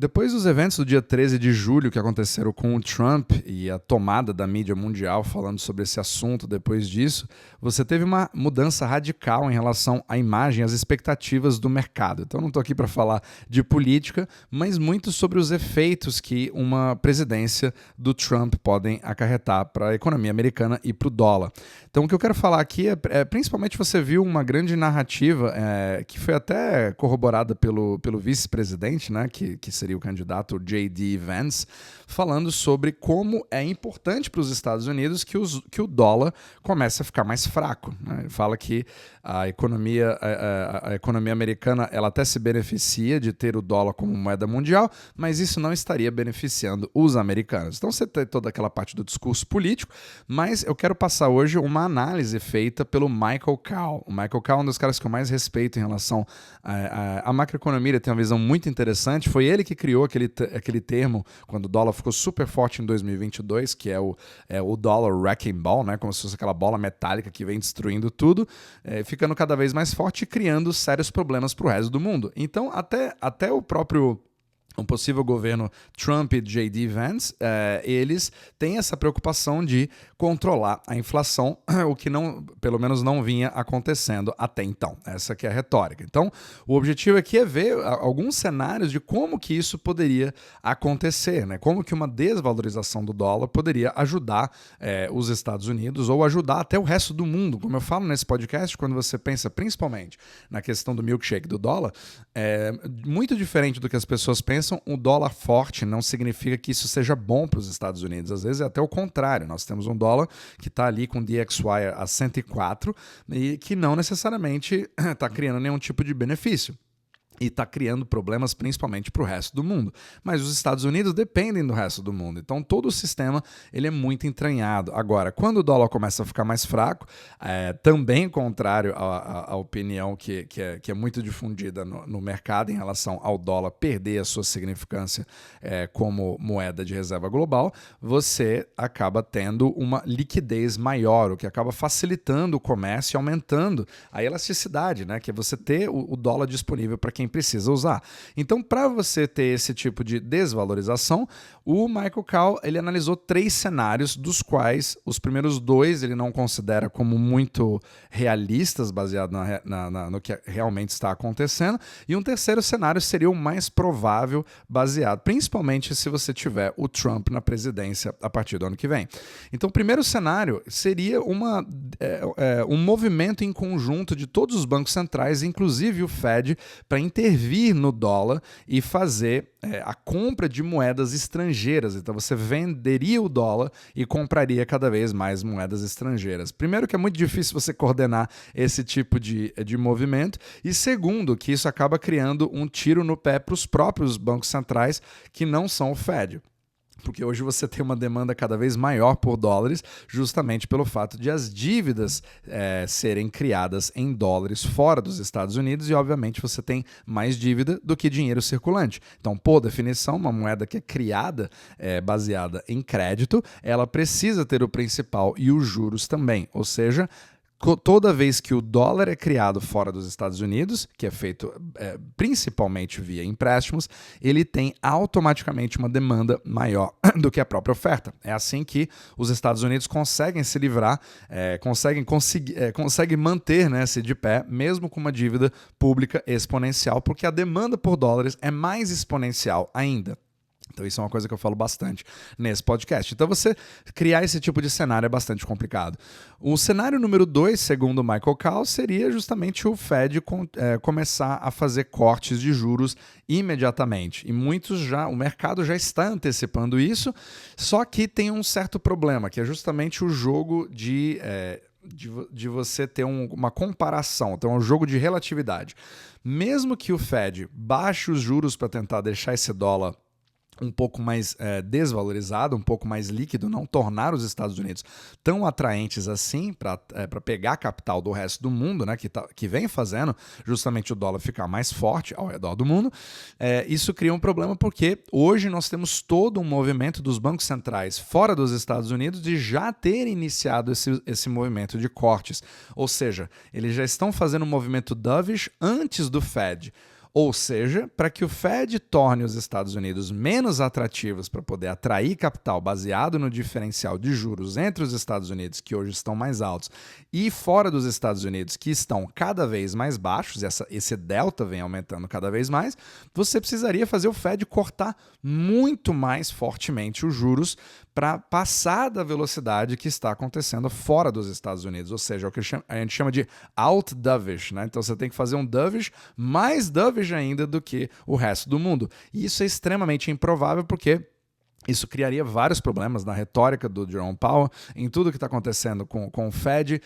Depois dos eventos do dia 13 de julho que aconteceram com o Trump e a tomada da mídia mundial falando sobre esse assunto depois disso, você teve uma mudança radical em relação à imagem e às expectativas do mercado. Então não estou aqui para falar de política, mas muito sobre os efeitos que uma presidência do Trump podem acarretar para a economia americana e para o dólar. Então o que eu quero falar aqui principalmente você viu uma grande narrativa que foi até corroborada pelo vice-presidente, né, que seria o candidato J.D. Vance, falando sobre como é importante para os Estados Unidos que o dólar comece a ficar mais fraco. Né? Ele fala que a economia americana ela até se beneficia de ter o dólar como moeda mundial, mas isso não estaria beneficiando os americanos. Então você tem toda aquela parte do discurso político, mas eu quero passar hoje uma análise feita pelo Michael Kao. O Michael Kao é um dos caras que eu mais respeito em relação à macroeconomia, ele tem uma visão muito interessante. Foi ele que criou aquele termo quando o dólar ficou super forte em 2022, que é o dollar wrecking ball, né? Como se fosse aquela bola metálica que vem destruindo tudo, ficando cada vez mais forte e criando sérios problemas para o resto do mundo. Então, até o próprio um possível governo Trump e J.D. Vance, eles têm essa preocupação de controlar a inflação, o que pelo menos não vinha acontecendo até então. Essa que é a retórica. Então, o objetivo aqui é ver alguns cenários de como que isso poderia acontecer, né? Como que uma desvalorização do dólar poderia ajudar os Estados Unidos ou ajudar até o resto do mundo. Como eu falo nesse podcast, quando você pensa principalmente na questão do milkshake do dólar, muito diferente do que as pessoas pensam, o dólar forte não significa que isso seja bom para os Estados Unidos. Às vezes é até o contrário. Nós temos um dólar que está ali com DXY a 104 e que não necessariamente está criando nenhum tipo de benefício. E está criando problemas principalmente para o resto do mundo. Mas os Estados Unidos dependem do resto do mundo. Então todo o sistema ele é muito entranhado. Agora, quando o dólar começa a ficar mais fraco, também contrário à opinião que é muito difundida no mercado em relação ao dólar perder a sua significância como moeda de reserva global, você acaba tendo uma liquidez maior, o que acaba facilitando o comércio e aumentando a elasticidade, né? Que é você ter o dólar disponível para quem precisa usar. Então, para você ter esse tipo de desvalorização, o Michael Kao ele analisou 3 cenários, dos quais os primeiros 2 ele não considera como muito realistas, baseado no que realmente está acontecendo, e um terceiro cenário seria o mais provável, baseado principalmente se você tiver o Trump na presidência a partir do ano que vem. Então, o primeiro cenário seria um movimento em conjunto de todos os bancos centrais, inclusive o Fed, para intervir no dólar e fazer a compra de moedas estrangeiras. Então você venderia o dólar e compraria cada vez mais moedas estrangeiras. Primeiro que é muito difícil você coordenar esse tipo de movimento, e segundo que isso acaba criando um tiro no pé para os próprios bancos centrais que não são o Fed. Porque hoje você tem uma demanda cada vez maior por dólares, justamente pelo fato de as dívidas serem criadas em dólares fora dos Estados Unidos, e obviamente você tem mais dívida do que dinheiro circulante. Então, por definição, uma moeda que é criada baseada em crédito, ela precisa ter o principal e os juros também, ou seja, toda vez que o dólar é criado fora dos Estados Unidos, que é feito principalmente via empréstimos, ele tem automaticamente uma demanda maior do que a própria oferta. É assim que os Estados Unidos conseguem se livrar, conseguem manter, né, se de pé, mesmo com uma dívida pública exponencial, porque a demanda por dólares é mais exponencial ainda. Então isso é uma coisa que eu falo bastante nesse podcast. Então você criar esse tipo de cenário é bastante complicado. O cenário número 2, segundo o Michael Kao, seria justamente o Fed começar a fazer cortes de juros imediatamente. E o mercado já está antecipando isso, só que tem um certo problema, que é justamente o jogo de você ter uma comparação, então é um jogo de relatividade. Mesmo que o Fed baixe os juros para tentar deixar esse dólar um pouco mais desvalorizado, um pouco mais líquido, não tornar os Estados Unidos tão atraentes assim para pegar capital do resto do mundo, né, que vem fazendo justamente o dólar ficar mais forte ao redor do mundo. Isso cria um problema porque hoje nós temos todo um movimento dos bancos centrais fora dos Estados Unidos de já ter iniciado esse movimento de cortes. Ou seja, eles já estão fazendo um movimento dovish antes do Fed. Ou seja, para que o Fed torne os Estados Unidos menos atrativos para poder atrair capital baseado no diferencial de juros entre os Estados Unidos, que hoje estão mais altos, e fora dos Estados Unidos, que estão cada vez mais baixos, esse delta vem aumentando cada vez mais, você precisaria fazer o Fed cortar muito mais fortemente os juros para passar da velocidade que está acontecendo fora dos Estados Unidos, ou seja, o que a gente chama de out-dovish, né? Então você tem que fazer um dovish mais dovish ainda do que o resto do mundo. E isso é extremamente improvável porque isso criaria vários problemas na retórica do Jerome Powell, em tudo que está acontecendo com o Fed,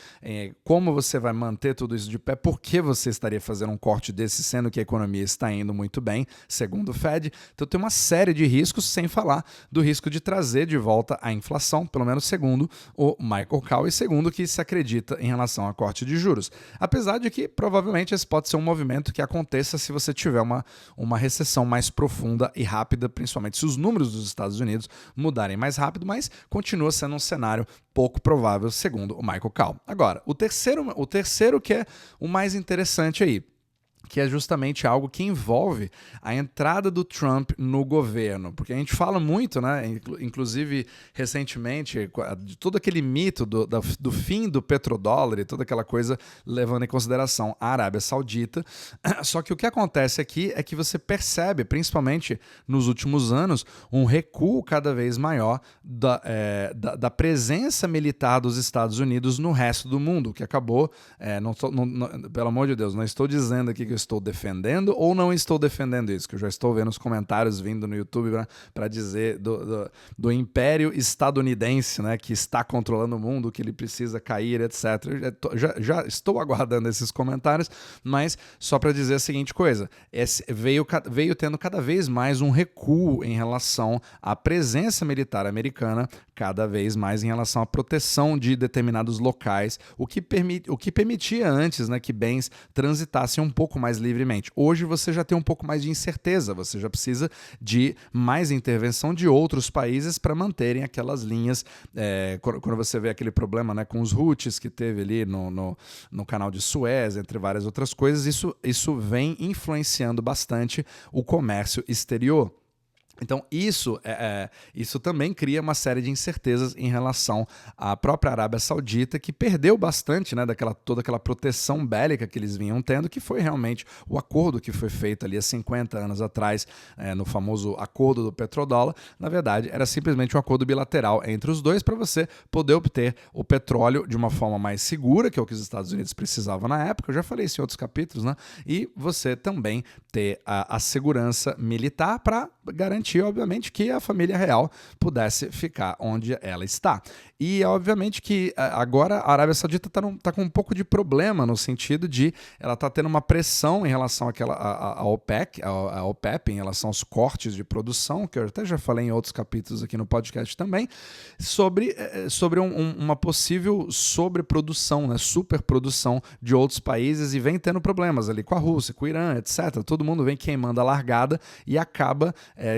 como você vai manter tudo isso de pé, por que você estaria fazendo um corte desse, sendo que a economia está indo muito bem, segundo o Fed. Então tem uma série de riscos, sem falar do risco de trazer de volta a inflação, pelo menos segundo o Michael Kahl e segundo o que se acredita em relação a corte de juros. Apesar de que provavelmente esse pode ser um movimento que aconteça se você tiver uma recessão mais profunda e rápida, principalmente se os números dos Estados Unidos mudarem mais rápido, mas continua sendo um cenário pouco provável, segundo o Michael Kahl. Agora, o terceiro que é o mais interessante aí, que é justamente algo que envolve a entrada do Trump no governo. Porque a gente fala muito, né, inclusive recentemente, de todo aquele mito do fim do petrodólar e toda aquela coisa levando em consideração a Arábia Saudita. Só que o que acontece aqui é que você percebe, principalmente nos últimos anos, um recuo cada vez maior da presença militar dos Estados Unidos no resto do mundo, que acabou, pelo amor de Deus, não estou dizendo aqui que eu estou defendendo ou não estou defendendo isso, que eu já estou vendo os comentários vindo no YouTube para dizer do império estadunidense, né, que está controlando o mundo, que ele precisa cair, etc. Já estou aguardando esses comentários, mas só para dizer a seguinte coisa, veio tendo cada vez mais um recuo em relação à presença militar americana, cada vez mais em relação à proteção de determinados locais, o que permitia antes, né, que bens transitassem um pouco mais livremente. Hoje você já tem um pouco mais de incerteza, você já precisa de mais intervenção de outros países para manterem aquelas linhas. Quando você vê aquele problema, né, com os Houthis que teve ali no canal de Suez, entre várias outras coisas, isso vem influenciando bastante o comércio exterior. Então isso também cria uma série de incertezas em relação à própria Arábia Saudita, que perdeu bastante, né, toda aquela proteção bélica que eles vinham tendo, que foi realmente o acordo que foi feito ali há 50 anos atrás, no famoso acordo do petrodólar. Na verdade, era simplesmente um acordo bilateral entre os dois para você poder obter o petróleo de uma forma mais segura, que é o que os Estados Unidos precisavam na época, eu já falei isso em outros capítulos, né? E você também ter a segurança militar para garantir, obviamente, que a família real pudesse ficar onde ela está. E, obviamente, que agora a Arábia Saudita está com um pouco de problema no sentido de ela está tendo uma pressão em relação à OPEP, em relação aos cortes de produção, que eu até já falei em outros capítulos aqui no podcast também, sobre uma possível sobreprodução, né, superprodução de outros países, e vem tendo problemas ali com a Rússia, com o Irã, etc. Todo mundo vem queimando a largada e acaba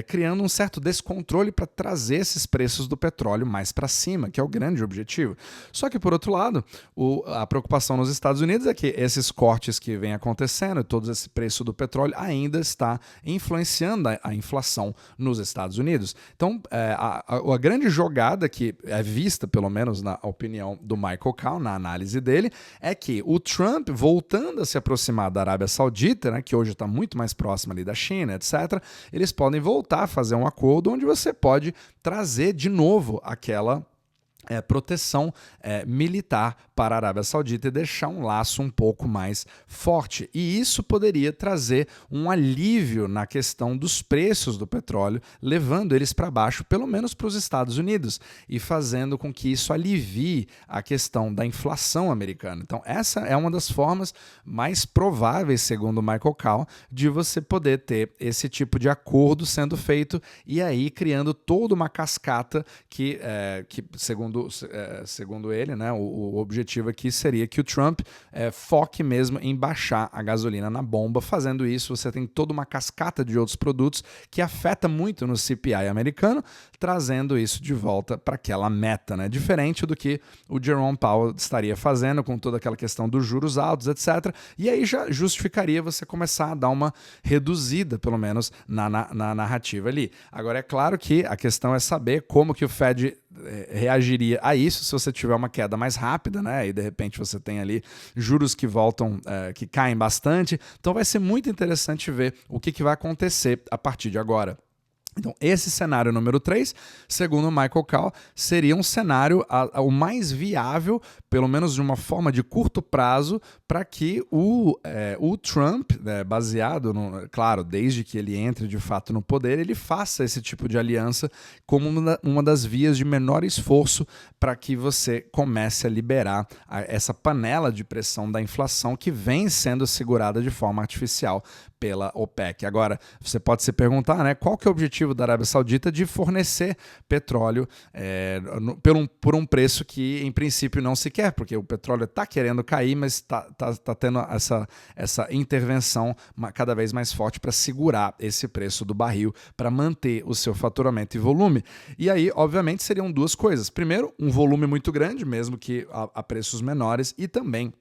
criando um certo descontrole para trazer esses preços do petróleo mais para cima, que é o grande objetivo. Só que, por outro lado, a preocupação nos Estados Unidos é que esses cortes que vêm acontecendo e todo esse preço do petróleo ainda está influenciando a inflação nos Estados Unidos. Então, a grande jogada que é vista, pelo menos na opinião do Michael Kahl, na análise dele, é que o Trump, voltando a se aproximar da Arábia Saudita, né, que hoje está muito mais próxima ali da China, etc., eles podem voltar a fazer um acordo onde você pode trazer de novo aquela proteção militar para a Arábia Saudita e deixar um laço um pouco mais forte. E isso poderia trazer um alívio na questão dos preços do petróleo, levando eles para baixo, pelo menos para os Estados Unidos, e fazendo com que isso alivie a questão da inflação americana. Então, essa é uma das formas mais prováveis, segundo o Michael Kahl, de você poder ter esse tipo de acordo sendo feito e aí criando toda uma cascata que segundo segundo ele, né, o objetivo aqui seria que o Trump foque mesmo em baixar a gasolina na bomba. Fazendo isso, você tem toda uma cascata de outros produtos que afeta muito no CPI americano, trazendo isso de volta para aquela meta, né? Diferente do que o Jerome Powell estaria fazendo com toda aquela questão dos juros altos, etc. E aí já justificaria você começar a dar uma reduzida, pelo menos, na narrativa ali. Agora, é claro que a questão é saber como que o Fed reagiria a isso se você tiver uma queda mais rápida, né? E de repente você tem ali juros que voltam, que caem bastante. Então vai ser muito interessante ver o que vai acontecer a partir de agora. Então, esse cenário número 3, segundo o Michael Kahl, seria um cenário o mais viável, pelo menos de uma forma de curto prazo, para que o Trump, baseado, claro, desde que ele entre de fato no poder, ele faça esse tipo de aliança como uma das vias de menor esforço para que você comece a liberar essa panela de pressão da inflação que vem sendo segurada de forma artificial pela OPEC. Agora, você pode se perguntar, né, qual que é o objetivo da Arábia Saudita de fornecer petróleo por um preço que, em princípio, não se quer, porque o petróleo está querendo cair, mas está tendo essa intervenção cada vez mais forte para segurar esse preço do barril, para manter o seu faturamento e volume. E aí, obviamente, seriam duas coisas. Primeiro, um volume muito grande, mesmo que a preços menores, e também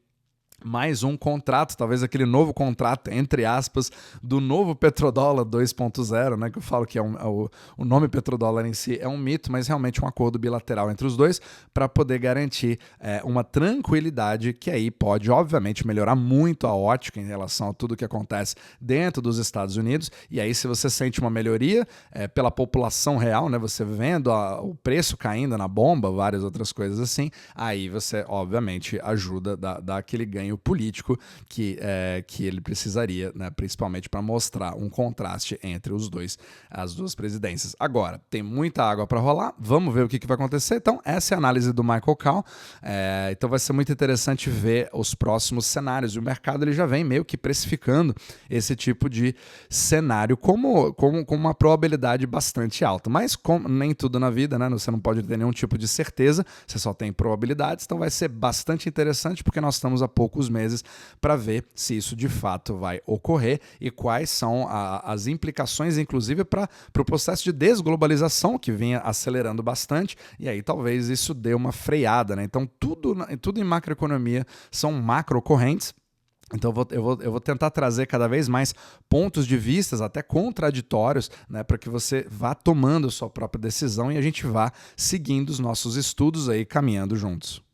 mais um contrato, talvez aquele novo contrato, entre aspas, do novo petrodólar 2.0, né, que eu falo que o nome petrodólar em si é um mito, mas realmente um acordo bilateral entre os dois para poder garantir uma tranquilidade que aí pode, obviamente, melhorar muito a ótica em relação a tudo que acontece dentro dos Estados Unidos. E aí, se você sente uma melhoria pela população real, né, você vendo o preço caindo na bomba, várias outras coisas assim, aí você, obviamente, ajuda a dar aquele ganho político que ele precisaria, né, principalmente para mostrar um contraste entre as duas presidências. Agora, tem muita água para rolar, vamos ver o que vai acontecer. Então, essa é a análise do Michael Kahl. Então vai ser muito interessante ver os próximos cenários. E o mercado ele já vem meio que precificando esse tipo de cenário como uma probabilidade bastante alta. Mas como nem tudo na vida, né, você não pode ter nenhum tipo de certeza, você só tem probabilidades. Então vai ser bastante interessante porque nós estamos há poucos meses para ver se isso de fato vai ocorrer e quais são as implicações, inclusive, para o processo de desglobalização que vinha acelerando bastante, e aí talvez isso dê uma freada, né? Então tudo em macroeconomia são macro-ocorrentes. Então eu vou tentar trazer cada vez mais pontos de vistas, até contraditórios, né, para que você vá tomando a sua própria decisão e a gente vá seguindo os nossos estudos aí, caminhando juntos.